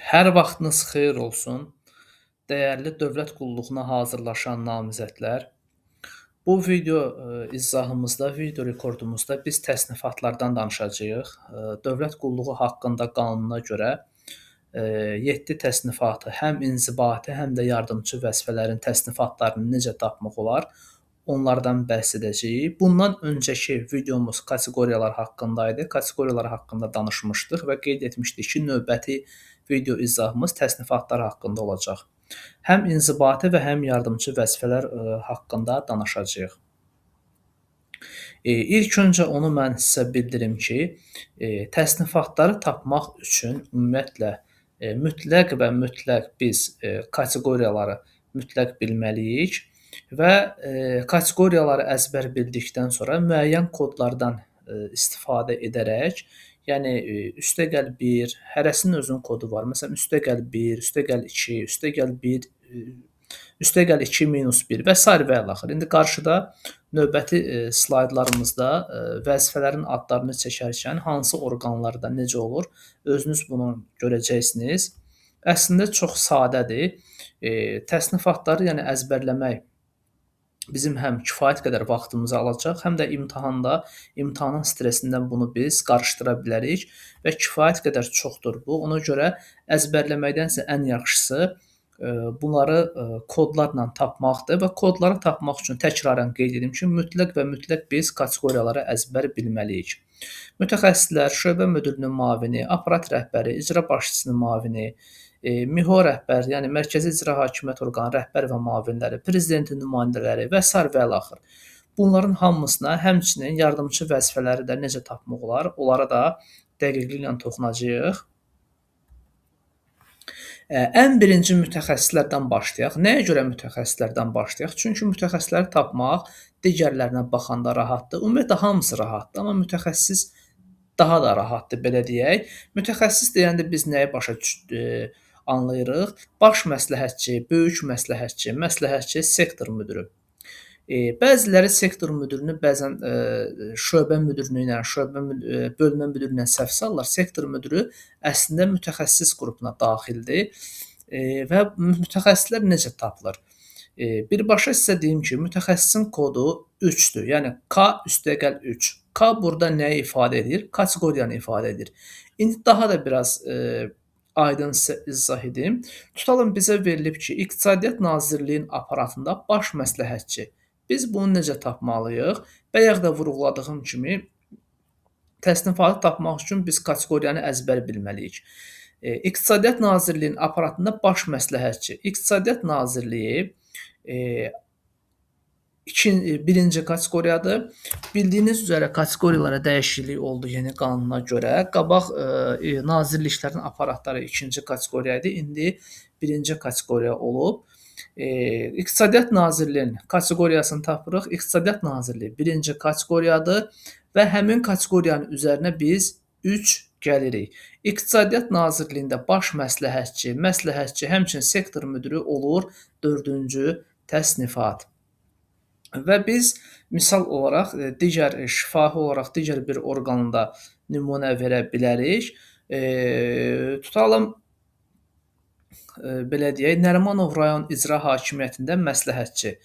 Hər vaxtınız xeyir olsun, dəyərli dövlət qulluğuna hazırlaşan namizədlər. Bu video izahımızda, video rekordumuzda biz təsnifatlardan danışacağıq. Dövlət qulluğu haqqında qanuna görə 7 təsnifatı, həm inzibati, həm də yardımçı vəzifələrin təsnifatlarını necə tapmaq olar, onlardan bəhs edəcəyik. Bundan öncəki videomuz kateqoriyalar haqqında idi. Kateqoriyalar haqqında danışmışdıq və qeyd etmişdik ki, növbəti video izahımız təsnifatlar haqqında olacaq. Həm inzibati və həm yardımçı vəzifələr haqqında danışacağıq. İlk öncə onu mən sizə bildirim ki, təsnifatları tapmaq üçün ümumiyyətlə mütləq və mütləq biz kateqoriyaları mütləq bilməliyik və kateqoriyaları əzbər bildikdən sonra müəyyən kodlardan istifadə edərək, yəni üstəgəl 1, hərəsinin özünün kodu var. Məsələn, üstəgəl 1, üstəgəl 2, üstəgəl 1, üstəgəl 2 minus 1 və sair və ilaxır. İndi qarşıda növbəti slaydlarımızda vəzifələrin adlarını çəkərkən hansı orqanlarda necə olur, özünüz bunu görəcəksiniz. Əslində çox sadədir. Təsnifatları, yəni əzbərləmək bizim həm kifayət qədər vaxtımızı alacaq, həm də imtahanın stresindən bunu biz qarışdıra bilərik və kifayət qədər çoxdur bu. Ona görə əzbərləməkdənsə ən yaxşısı bunları kodlarla tapmaqdır və kodları tapmaq üçün təkrarən qeyd edim ki, mütləq və mütləq biz kateqoriyaları əzbər bilməliyik. Mütəxəssislər, şöbə müdirinin müavini, aparat rəhbəri, icra başçısının müavini, MİHO rəhbər, yəni Mərkəzi İcra Hakimiyyət Orqanı rəhbər və müavinləri, prezidentin nümayəndələri və sair və ilaxır. Bunların hamısına, həmçinin yardımçı vəzifələri də necə tapmaq olar, onlara da dəqiqliklə toxunacağıq. Ən birinci mütəxəssislərdən başlayaq. Nəyə görə mütəxəssislərdən başlayaq? Çünki mütəxəssisləri tapmaq digərlərinə baxanda rahatdır. Ümumiyyətlə hamısı rahatdır, amma mütəxəssis daha da rahatdır, belə deyək. Mütəxəssis deyəndə biz nəyi başa anlayırıq? Baş məsləhətçi, böyük məsləhətçi, məsləhətçi, sektor müdiri. Bəziləri sektor müdirini bəzən şöbə müdirini ilə, bölmə müdiri ilə səhv salırlar. Sektor müdiri əslində mütəxəssis qrupuna daxildir və mütəxəssislər necə tapılır? Birbaşa sizə deyim ki, mütəxəssisin kodu 3-dür. Yəni K+3. K burada nəyi ifadə edir? Kateqoriyanı ifadə edir. İndi daha da biraz aydın sizə izah edim. Tutalım bizə verilib ki, İqtisadiyyat Nazirliyinin aparatında baş məsləhətçi. Biz bunu necə tapmalıyıq? Bayaq da vurğuladığım kimi təsnifatı tapmaq üçün biz kateqoriyanı əzbər bilməliyik. İqtisadiyyat Nazirliyinin aparatında baş məsləhətçi. İqtisadiyyat Nazirliyi birinci kateqoriyadır. Bildiyiniz üzrə kateqoriyalara dəyişiklik oldu yeni qanuna görə. Qabaq nazirliklərin aparatları ikinci kateqoriya idi, indi birinci kateqoriya olub. İqtisadiyyat Nazirliyinin kateqoriyasını tapırıq. İqtisadiyyat Nazirliyi birinci kateqoriyadır və həmin kateqoriyanın üzərinə biz 3 gəlirik. İqtisadiyyat Nazirliyində baş məsləhətçi, həmçinin sektor müdiri olur 4-cü təsnifat. Və biz misal olaraq şifahi olaraq digər bir orqanda nümunə verə bilərik. Tutalım belə deyək, Nərimanov rayon icra hakimiyyətində məsləhətçi.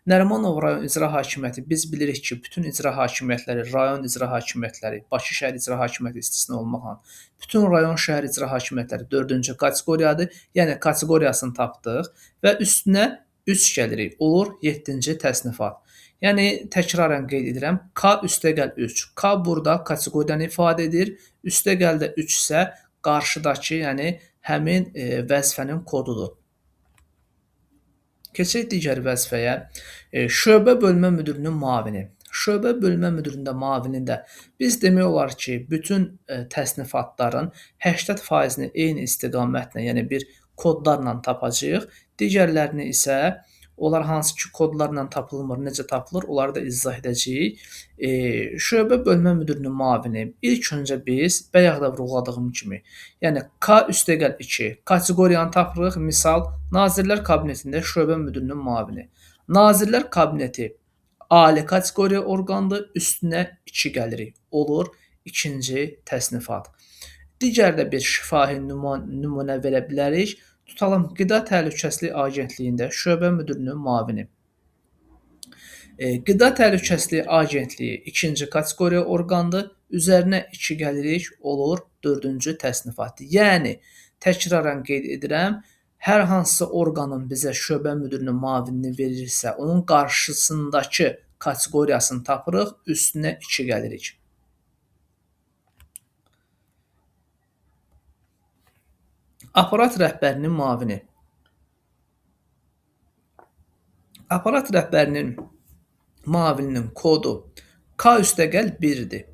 Nərimanov rayon icra hakimiyyəti biz bilirik ki, bütün icra hakimiyyətləri, rayon icra hakimiyyətləri, Bakı şəhər icra hakimiyyəti istisna olmaqla, bütün rayon şəhər icra hakimiyyətləri 4-cü kateqoriyadır. Yəni kateqoriyasını tapdıq və üstünə 3 gəlirik. Olur 7-ci təsnifat. Yəni təkrarən qeyd edirəm, K+3. K burada kateqoriyanı ifadə edir. Üstəgəldə 3 isə qarşıdakı, yəni həmin vəzifənin kodudur. Keçək digər vəzifəyə. Şöbə bölmə müdirinin müavini. Şöbə bölmə müdirində müavinində biz demək olar ki, bütün təsnifatların 80%-ni eyni istiqamətlə, yəni bir kodlarla tapacağıq. Digərlərini isə onlar hansı ki kodlarla tapılmır, necə tapılır, onları da izah edəcəyik. Şöbə bölmə müdirinin müavini. İlk öncə biz bayaq da vurğuladığım kimi, yəni K+2 kateqoriyanı tapırıq. Misal, Nazirlər Kabinetində şöbə müdirinin müavini. Nazirlər Kabineti ali kateqoriya orqandır, üstünə 2 gəlirik. Olur 2-ci təsnifat. Digər də bir şifahi nümunə verə bilərik. Tutalım, Qida Təhlükəsizliyi Agentliyində şöbə müdirinin müavini. Qida Təhlükəsizliyi Agentliyi ikinci kateqoriya orqandır. Üzərinə 2 gəlirik, olur 4-cü təsnifat. Yəni, təkrarən qeyd edirəm, hər hansısa orqanın bizə şöbə müdirinin müavinini verirsə, onun qarşısındakı kateqoriyasını tapırıq, üstünə 2 gəlirik. Aparat rəhbərinin müavini. Aparat rəhbərinin müavininin kodu K+1-dir.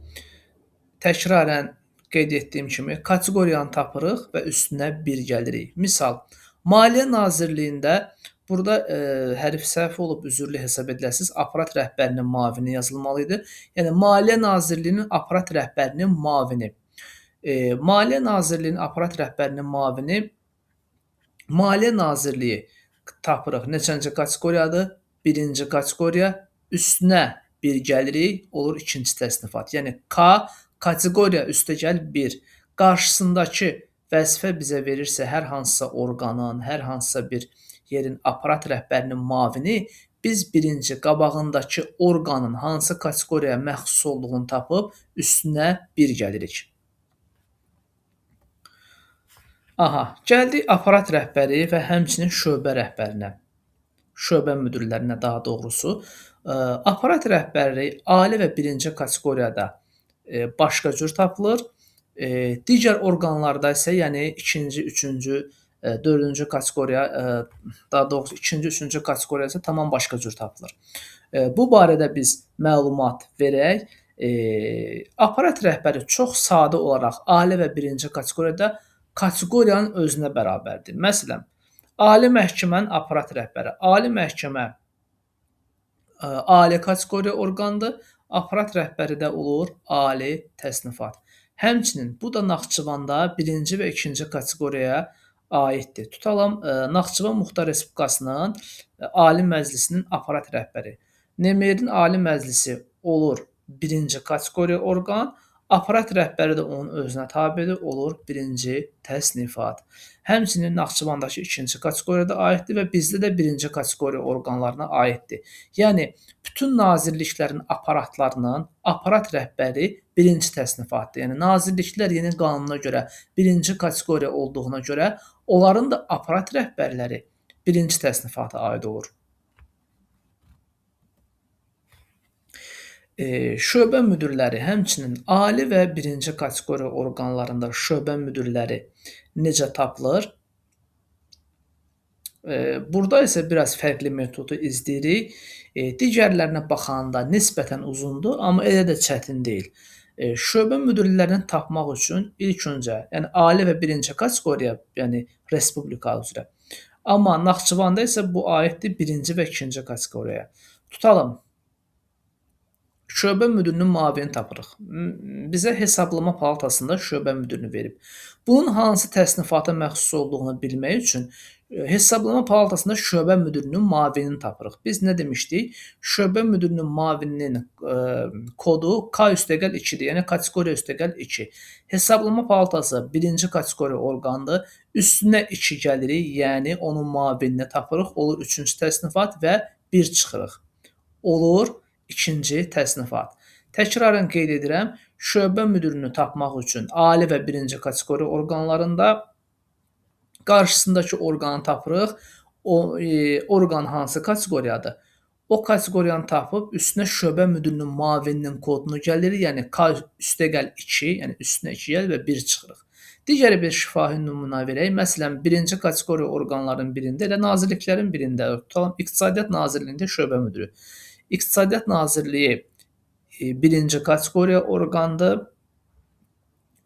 Təkrarən qeyd etdiyim kimi kateqoriyanı tapırıq və üstünə 1 gəlirik. Misal, Maliyyə Nazirliyində burada hərf səhv olub, üzrlü hesab ediləsiniz. Aparat rəhbərinin müavini yazılmalı idi. Yəni, Maliyyə Nazirliyinin aparat rəhbərinin müavini. Maliyyə Nazirliyinin aparat rəhbərinin müavini Maliyyə Nazirliyi tapırıq. Neçənci kateqoriyadır? 1-ci kateqoriya. Üstünə 1 gəlirik, olur 2-ci təsnifat. Yəni, K kateqoriya üstəgəl 1. Qarşısındakı vəzifə bizə verirsə hər hansısa orqanın, hər hansısa bir yerin aparat rəhbərinin müavini, biz birinci qabağındakı orqanın hansı kateqoriyaya məxsus olduğunu tapıb üstünə 1 gəlirik. Gəldik aparat rəhbəri və həmçinin şöbə rəhbərinə. Şöbə müdirlərinə daha doğrusu. Aparat rəhbəri ali və 1-ci kateqoriyada başqa cür tapılır. Digər orqanlarda isə, yəni 2-ci, 3-cü, 4-cü kateqoriya, daha doğrusu 2-ci, 3-cü kateqoriya isə tamam başqa cür tapılır. Bu barədə biz məlumat verək. Aparat rəhbəri çox sadə olaraq ali və 1-ci kateqoriyada kateqoriyanın özünə bərabərdir. Məsələn, Ali Məhkəmənin aparat rəhbəri. Ali Məhkəmə ali kateqoriya orqandır. Aparat rəhbəri də olur ali təsnifat. Həmçinin bu da Naxçıvanda 1-ci və 2-ci kateqoriyaya aiddir. Tutalım, Naxçıvan Muxtar Respublikasının Ali Məclisinin aparat rəhbəri. Nemerin Ali Məclisi olur 1-ci kateqoriya orqan. Aparat rəhbəri də onun özünə tabedir, olur 1-ci təsnifat. Həmçinin Naxçıvandakı 2-ci kateqoriyada aiddir və bizdə də 1-ci kateqoriya orqanlarına aiddir. Yəni, bütün nazirliklərin aparatlarının aparat rəhbəri 1-ci təsnifatdır. Yəni, nazirliklər yeni qanuna görə 1-ci kateqoriya olduğuna görə onların da aparat rəhbərləri 1-ci təsnifata aid olur. Şöbə müdirləri, həmçinin ali və 1-ci kateqoriya orqanlarında şöbə müdirləri necə tapılır? Burada isə biraz fərqli metodu izləyirik. Digərlərinə baxanda nisbətən uzundur, amma elə də çətin deyil. Şöbə müdirlərini tapmaq üçün ilk öncə, yəni ali və 1-ci kateqoriya, yəni respublika üzrə. Amma Naxçıvanda isə bu aiddir 1-ci və 2-ci kateqoriyaya. Tutalım, şöbə müdirinin müavini tapırıq. Bizə Hesablama Palatasında şöbə müdirini verib. Bunun hansı təsnifata məxsus olduğunu bilmək üçün Hesablama Palatasında şöbə müdirinin müavinini tapırıq. Biz nə demişdik? Şöbə müdirinin müavininin kodu K+2-dir, yəni kateqoriya üstəgəl 2. Hesablama Palatası 1-ci kateqoriya orqandır. Üstünə 2 gəlirik, yəni onun müavinini tapırıq. Olur 3-cü təsnifat və 1 çıxırıq. Olur 2-ci təsnifat. Təkrarən qeyd edirəm, şöbə müdirini tapmaq üçün ali və 1-ci kateqoriya orqanlarında qarşısındakı orqanı tapırıq. O orqan hansı kateqoriyadır? O kateqoriyanı tapıb üstünə şöbə müdirinin müavininin kodunu gəlirik. Yəni K+2, yəni üstünə 2 gəlir və 1 çıxırıq. Digər bir şifahi nümunə verək. Məsələn, 1-ci kateqoriya orqanların birində, elə nazirliklərin birində, tutalım İqtisadiyyat Nazirliyində şöbə müdiri. İqtisadiyyat Nazirliyi 1-ci kateqoriya orqandır.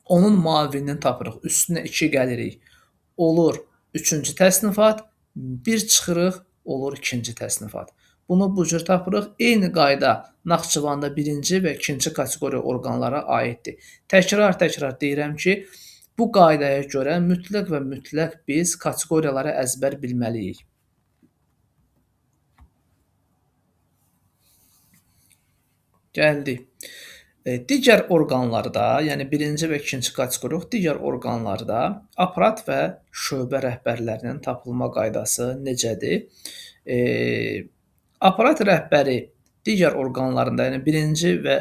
Onun müavinini tapırıq. Üstünə 2 gəlirik. Olur 3-cü təsnifat. 1 çıxırıq. Olur 2-ci təsnifat. Bunu bu cür tapırıq. Eyni qayda Naxçıvanda 1-ci və 2-ci kateqoriya orqanlara aiddir. Təkrar deyirəm ki, bu qaydaya görə mütləq və mütləq biz kateqoriyaları əzbər bilməliyik. Gəldik. Digər orqanlarda, yəni birinci və ikinci kateqoriya digər orqanlarda aparat və şöbə rəhbərlərinin tapılma qaydası necədir? Aparat rəhbəri digər orqanlarında, yəni birinci və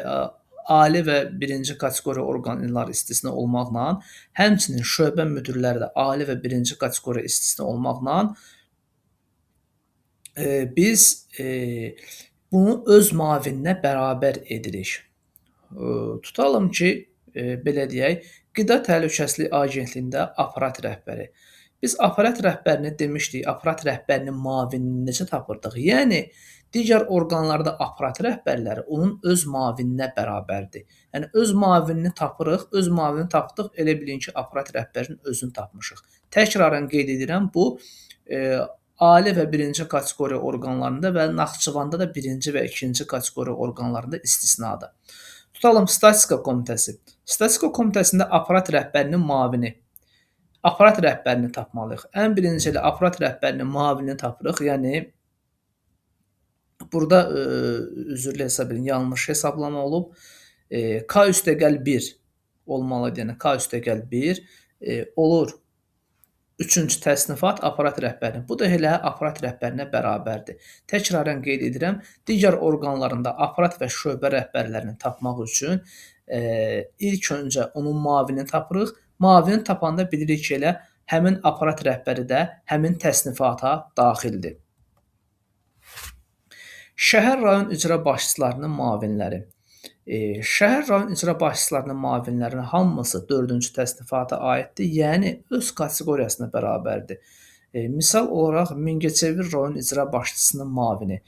ali və birinci kateqoriya orqanlar istisna olmaqla, həmçinin şöbə müdirləri də ali və birinci kateqoriya istisna olmaqla biz bunu öz müavininə bərabər edirik. Tutalım ki, belə deyək, Qida Təhlükəsizliyi Agentliyində aparat rəhbəri. Biz aparat rəhbərini demişdik, aparat rəhbərinin müavinini necə tapırdıq? Yəni digər orqanlarda aparat rəhbərləri onun öz müavininə bərabərdir. Yəni öz müavinini tapırıq, öz müavinini tapdıq, elə bilin ki, aparat rəhbərinin özünü tapmışıq. Təkrarən qeyd edirəm, bu ali və birinci kateqoriya orqanlarında və Naxçıvanda da birinci və ikinci kateqoriya orqanlarında istisnadır. Tutalım Statistika Komitəsi. Statistika Komitəsində aparat rəhbərinin müavini. Aparat rəhbərini tapmalıyıq. Ən birinci ilə aparat rəhbərinin müavinini tapırıq. Yəni burada üzrlə hesab edin, yanlış hesablama olub. K üstəgəl 1 olmalıdır. Yəni K üstəgəl 1 olur. Üçüncü təsnifat aparat rəhbərinin. Bu da elə aparat rəhbərinə bərabərdir. Təkrarən qeyd edirəm, digər orqanlarında aparat və şöbə rəhbərlərini tapmaq üçün ilk öncə onun müavinini tapırıq. Müavinini tapanda bilirik ki, elə həmin aparat rəhbəri də həmin təsnifata daxildir. Şəhər rayon icra başçılarının müavinləri. Şəhər rayon icra başçılarının müavinlərinin hamısı 4-cü təsnifata aiddir, yəni öz kateqoriyasına bərabərdir. Misal olaraq Mingəçevir rayon icra başçısının müavini.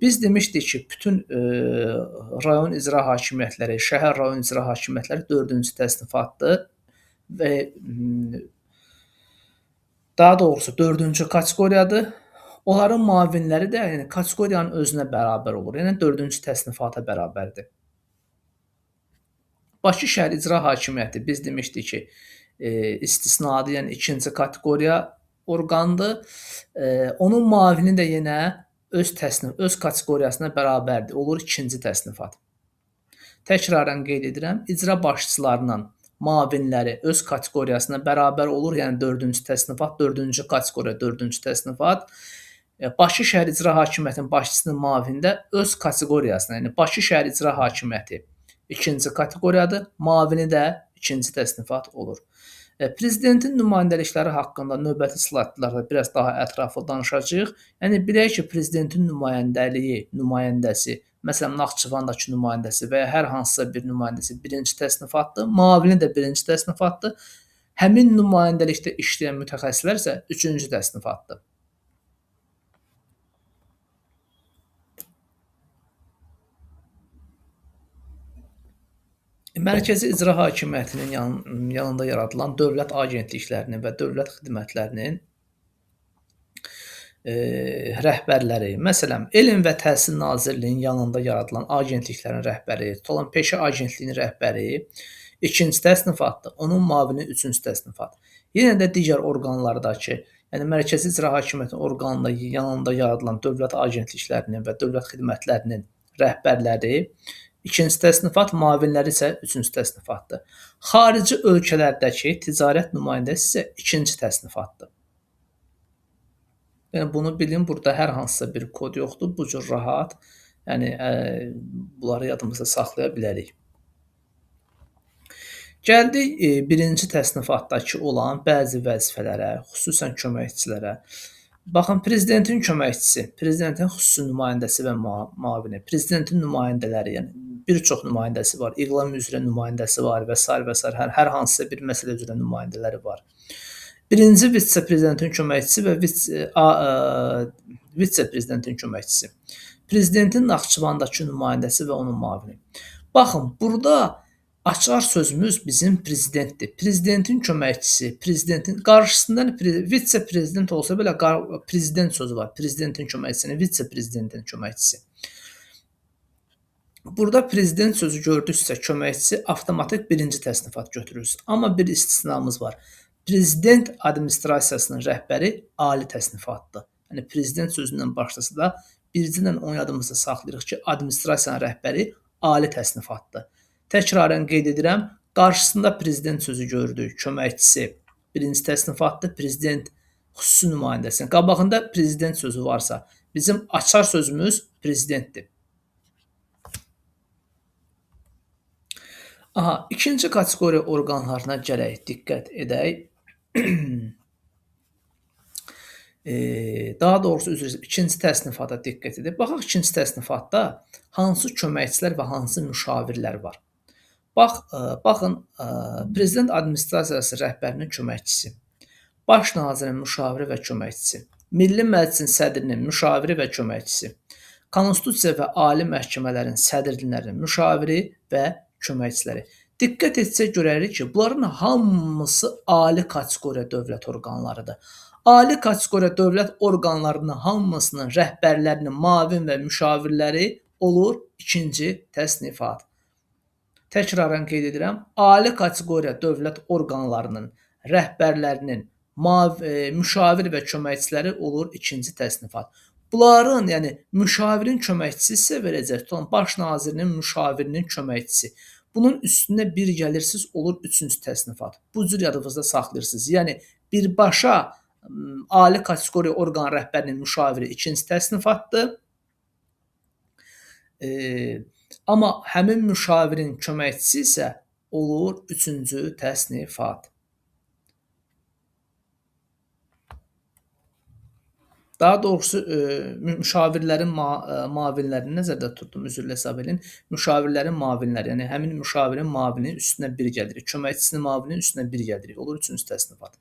Biz demişdik ki, bütün rayon icra hakimiyyətləri, şəhər rayon icra hakimiyyətləri 4-cü təsnifatdır və daha doğrusu 4-cü kateqoriyadır. Onların müavinləri də yəni kateqoriyanın özünə bərabər olur. Yəni 4-cü təsnifata bərabərdir. Bakı şəhər icra hakimiyyəti biz demişdik ki, istisnadır, yəni ikinci kateqoriya orqandır. Onun müavini də yenə öz kateqoriyasına bərabərdir. Olur ikinci təsnifat. Təkrarən qeyd edirəm, icra başçılarının müavinləri öz kateqoriyasına bərabər olur, yəni 4-cü təsnifat, 4-cü kateqoriya, 4-cü təsnifat. Bakı şəhər icra hakimiyyətinin başçısının müavini də öz kateqoriyasına, yəni Bakı şəhər icra hakimiyyəti ikinci kateqoriyadır, müavini də ikinci təsnifat olur. Prezidentin nümayəndəlikləri haqqında növbəti slaydlarda biraz daha ətraflı danışacağıq. Yəni bilək ki, prezidentin nümayəndəsi, məsələn Naxçıvandakı nümayəndəsi və ya hər hansısa bir nümayəndəsi birinci təsnifatdır, müavini də birinci təsnifatdır. Həmin nümayəndəlikdə işləyən mütəxəssislər isə üçüncü təsnifatdır. Mərkəzi İcra Hakimiyyətinin yanında yaradılan dövlət agentliklərinin və dövlət xidmətlərinin rəhbərləri, məsələn, Elm və Təhsil Nazirliyinin yanında yaradılan agentliklərin rəhbəri, tutalım Peşə Agentliyinin rəhbəri ikinci təsnifatdır, onun müavini üçüncü təsnifat. Yenə də digər orqanlardakı, yəni Mərkəzi İcra Hakimiyyətinin orqanında yanında yaradılan dövlət agentliklərinin və dövlət xidmətlərinin rəhbərləri İkinci təsnifat, müavinləri isə üçüncü təsnifatdır. Xarici ölkələrdəki ticarət nümayəndəsi isə ikinci təsnifatdır. Yəni bunu bilin, burada hər hansısa bir kod yoxdur, bu cür rahat, yəni bunları yadımızda saxlaya bilərik. Gəldik birinci təsnifatdakı olan bəzi vəzifələrə, xüsusən köməkçilərə. Baxın, prezidentin köməkçisi, prezidentin xüsusi nümayəndəsi və müavini, prezidentin nümayəndələri, yəni bir çox nümayəndəsi var, iqlam üzrə nümayəndəsi var və s. hər hansısa bir məsələ üzrə nümayəndələri var. Birinci vitse-prezidentin köməkçisi və vitse-prezidentin köməkçisi. Prezidentin Naxçıvandakı nümayəndəsi və onun müavini. Baxın, burada açar sözümüz bizim prezidentdir. Prezidentin köməkçisi, prezidentin qarşısında vitse-prezident olsa belə prezident sözü var. Prezidentin köməkçisinin, vitse-prezidentin köməkçisi. Burada prezident sözü gördüksə köməkçisi avtomatik birinci təsnifat götürürüz. Amma bir istisnamız var. Prezident administrasiyasının rəhbəri ali təsnifatdır. Yəni prezident sözündən başlasa da bircə ilə onu yadımızda saxlayırıq ki, administrasiyanın rəhbəri ali təsnifatdır. Təkrarən qeyd edirəm, qarşısında prezident sözü gördük, köməkçisi. Birinci təsnifatdır, prezident xüsusi nümayəndəsi. Qabağında prezident sözü varsa, bizim açar sözümüz prezidentdir. Aha, ikinci kateqoriya orqanlarına gərək diqqət edək. Daha doğrusu üzr istəyirəm, ikinci təsnifata diqqət edək. Baxaq ikinci təsnifatda hansı köməkçilər və hansı müşavirlər var. Baxın, prezident administrasiyası rəhbərinin köməkçisi, baş nazirin müşaviri və köməkçisi, Milli Məclisin sədrinin müşaviri və köməkçisi, Konstitusiya və ali məhkəmələrin sədrlərinin müşaviri və köməkçiləri. Diqqət etsək görərik ki, bunların hamısı ali kateqoriya dövlət orqanlarıdır. Ali kateqoriya dövlət orqanlarının hamısının rəhbərlərinin müavin və müşavirləri olur ikinci təsnifat. Təkrarən qeyd edirəm, ali kateqoriya dövlət orqanlarının rəhbərlərinin müşavir və köməkçiləri olur ikinci təsnifat. Bunların, yəni müşavirin köməkçisi isə verəcək tutan baş nazirinin müşavirinin köməkçisi. Bunun üstünə bir gəlirsiniz, olur üçüncü təsnifat. Bu cür yadınızda saxlayırsınız. Yəni birbaşa ali kateqoriya orqan rəhbərinin müşaviri ikinci təsnifatdır. Amma həmin müşavirin köməkçisi isə olur üçüncü təsnifat. Daha doğrusu müşavirlərin müavinlərini nəzərdə tutdum, üzrlə hesab edin. Müşavirlərin müavinləri, yəni həmin müşavirin müavini üstünə bir gəlirik. Köməkçisinin müavinin üstünə bir gəlirik. Olur üçüncü təsnifat.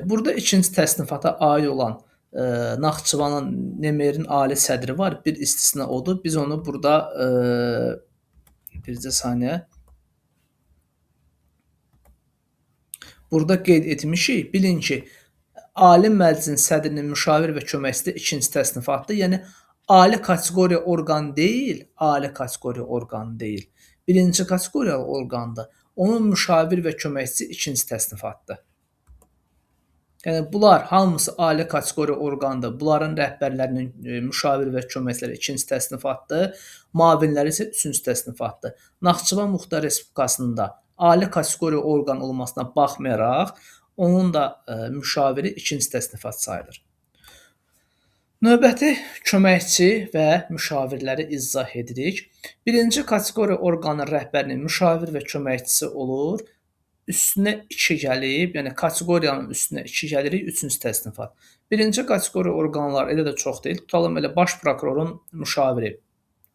Burada ikinci təsnifata aid olan Naxçıvanın Nemerin ali sədri var. Bir istisna odur. Biz onu burada bircə saniyə burada qeyd etmişik. Bilin ki, Ali Məclisin sədrinin müşavir və köməkçisi ikinci təsnifatdır. Yəni ali kateqoriya orqan deyil, ali kateqoriya orqan deyil. Birinci kateqoriya orqandır. Onun müşavir və köməkçisi ikinci təsnifatdır. Yəni bunlar hamısı ali kateqoriya orqandır. Bunların rəhbərlərinin müşavir və köməkçiləri ikinci təsnifatdır. Müavinləri isə üçüncü təsnifatdır. Naxçıvan Muxtar Respublikasının da ali kateqoriya orqan olmasına baxmayaraq, onun da müşaviri ikinci təsnifat sayılır. Növbəti köməkçi və müşavirləri izah edirik. Birinci kateqoriya orqanın rəhbərinin müşavir və köməkçisi olur. Üstünə 2 gəlib, yəni kateqoriyanın üstünə 2 gəlirik, üçüncü təsnifat. Birinci kateqoriya orqanlar elə də çox deyil. Tutalım elə baş prokurorun müşaviri.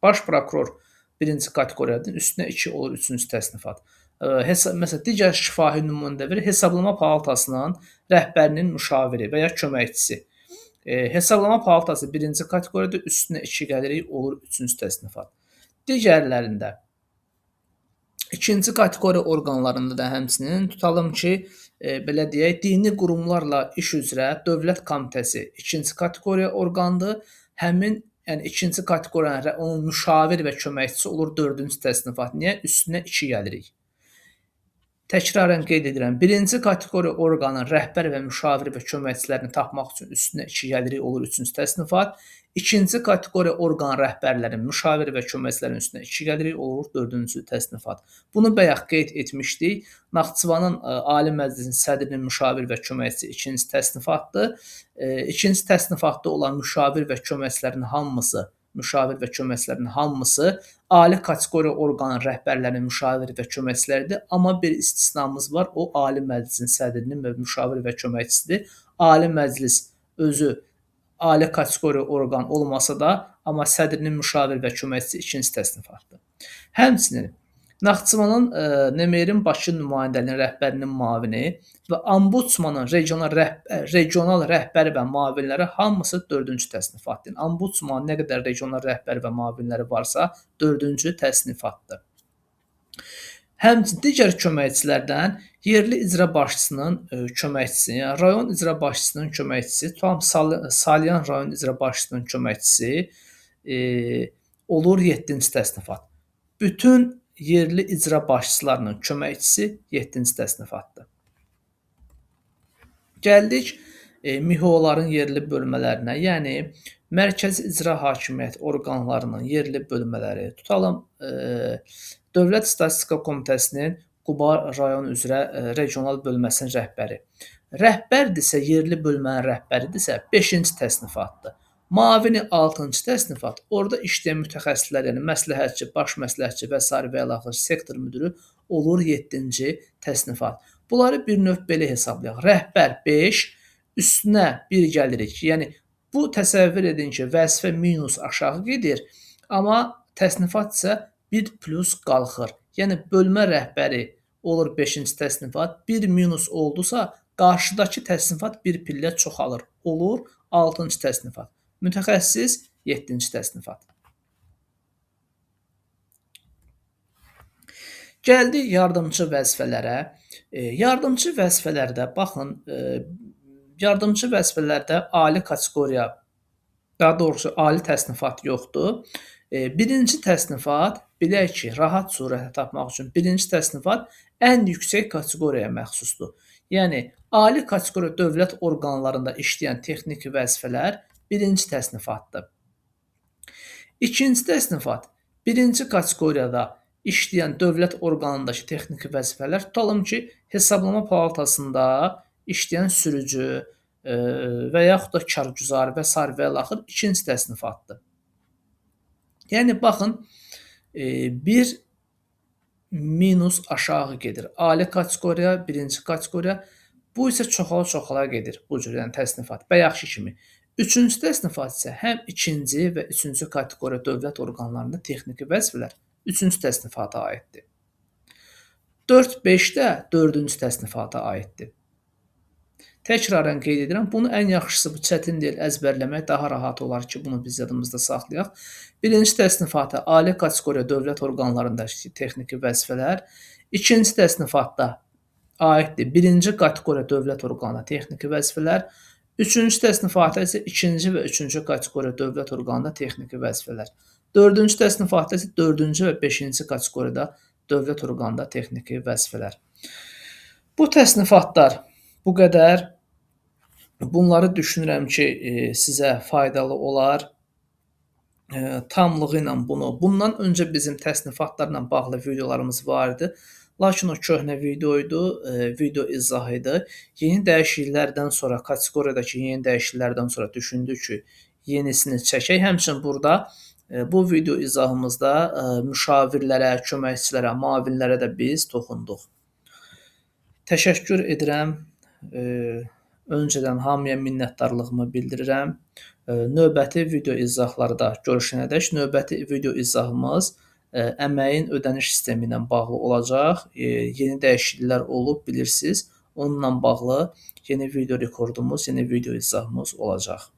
Baş prokuror birinci kateqoriyadır, üstünə 2 olur, üçüncü təsnifat. Məsələn, digər şifahi nümunədə hesablama palatasının rəhbərinin müşaviri və ya köməkçisi. Hesablama palatası birinci kateqoriyada üstünə 2 gəlirik, olur üçüncü təsnifat. Digərlərində ikinci kateqoriya orqanlarında da həmçinin tutalım ki, belə deyək, dini qurumlarla iş üzrə Dövlət Komitəsi ikinci kateqoriya orqandır. Həmin yəni ikinci kateqoriyanın onun müşavir və köməkçisi olur dördüncü təsnifat. Niyə? Üstünə 2 gəlirik. Təkrarən qeyd edirəm, birinci kateqoriya orqanın rəhbər və müşaviri və köməkçilərini tapmaq üçün üstünə 2 gəlirik, olur üçüncü təsnifat. İkinci kateqoriya orqan rəhbərlərin, müşaviri və köməkçilərin üstünə 2 gəlirik, olur dördüncü təsnifat. Bunu bayaq qeyd etmişdik. Naxçıvanın Ali Məclisin sədrinin müşavir və köməkçisi ikinci təsnifatdır. İkinci təsnifatda olan müşavir və köməkçilərin hamısı ali kateqoriya orqanın rəhbərlərinin müşaviri və köməkçiləridir. Amma bir istisnamız var, o Ali Məclisin sədrinin və müşaviri və köməkçisidir. Ali Məclis özü ali kateqoriya orqan olmasa da, amma sədrinin müşaviri və köməkçisi ikinci təsnifatdır. Həmçinin Naxçıvanın Nemerin Bakı nümayəndəliyinin rəhbərinin müavini və Ombudsmanın regional rəhbəri və müavinləri hamısı dördüncü təsnifatdır. Ombudsmanın nə qədər regional rəhbəri və müavinləri varsa, dördüncü təsnifatdır. Həmçinin digər köməkçilərdən yerli icra başçısının köməkçisi, yəni rayon icra başçısının köməkçisi, Salyan rayon icra başçısının köməkçisi olur 7-ci təsnifat. Bütün yerli icra başçılarının köməkçisi 7-ci təsnifatdır. Gəldik MİHO-ların yerli bölmələrinə, yəni Mərkəzi İcra Hakimiyyət orqanlarının yerli bölmələri, tutalım Dövlət Statistika Komitəsinin Quba rayon üzrə regional bölməsinin rəhbəri. Rəhbərdirsə, yerli bölmənin rəhbəridirsə 5-ci təsnifatdır. Müavini 6-cı təsnifat, orada işləyən mütəxəssislər, yəni məsləhətçi, baş məsləhətçi və sair və ilaxır sektor müdiri olur 7-ci təsnifat. Bunları bir növ belə hesablayaq. Rəhbər 5, üstünə 1 gəlirik. Yəni bu təsəvvür edin ki, vəzifə minus aşağı gedir, amma təsnifat isə 1 plus qalxır. Yəni bölmə rəhbəri olur 5-ci təsnifat, 1 minus oldusa, qarşıdakı təsnifat bir pillə çoxalır. Olur 6-cı təsnifat. Mütəxəssis 7-ci təsnifat. Gəldik yardımçı vəzifələrə. Yardımçı vəzifələrdə baxın, yardımçı vəzifələrdə ali kateqoriya, daha doğrusu ali təsnifat yoxdur. Birinci təsnifat, bilək ki, rahat surətdə tapmaq üçün birinci təsnifat ən yüksək kateqoriyaya məxsusdur. Yəni, ali kateqoriya dövlət orqanlarında işləyən texniki vəzifələr birinci təsnifatdır. İkinci təsnifat, birinci kateqoriyada işləyən dövlət orqanındakı texniki vəzifələr, tutalım ki, hesablama palatasında işləyən sürücü və yaxud da kargüzar və sair və ilaxır ikinci təsnifatdır. Yəni, baxın, bir minus aşağı gedir. Ali kateqoriya, birinci kateqoriya, bu isə çoxala-çoxala gedir bu cür, yəni təsnifat. Bayaqki kimi. Üçüncü təsnifat isə həm ikinci və üçüncü kateqoriya dövlət orqanlarında texniki vəzifələr üçüncü təsnifata aiddir. 4-5 də dördüncü təsnifata aiddir. Təkrarən qeyd edirəm, bunu ən yaxşısı, bu çətin deyil, əzbərləmək daha rahat olar ki, bunu biz yadımızda saxlayaq. Birinci təsnifata ali kateqoriya dövlət orqanlarındakı texniki vəzifələr, ikinci təsnifatda aiddir birinci kateqoriya dövlət orqanına texniki vəzifələr, üçüncü təsnifata isə ikinci və üçüncü kateqoriya dövlət orqanında texniki vəzifələr. Dördüncü təsnifata isə dördüncü və beşinci kateqoriyada dövlət orqanında texniki vəzifələr. Bu təsnifatlar bu qədər. Bunları düşünürəm ki, sizə faydalı olar. Tamlığı ilə bundan öncə bizim təsnifatlarla bağlı videolarımız var idi. Lakin o köhnə video idi, video izahı idi. Yeni dəyişikliklərdən sonra, kateqoriyadakı yeni dəyişikliklərdən sonra düşündük ki, yenisini çəkək. Həmçinin burada bu video izahımızda müşavirlərə, köməkçilərə, müavinlərə də biz toxunduq. Təşəkkür edirəm. Öncədən hamıya minnətdarlığımı bildirirəm. Növbəti video izahlarda görüşənədək növbəti video izahımız əməyin ödəniş sistemi ilə bağlı olacaq. Yeni dəyişikliklər olub, bilirsiniz. Onunla bağlı yeni video rekordumuz, yeni video izahımız olacaq.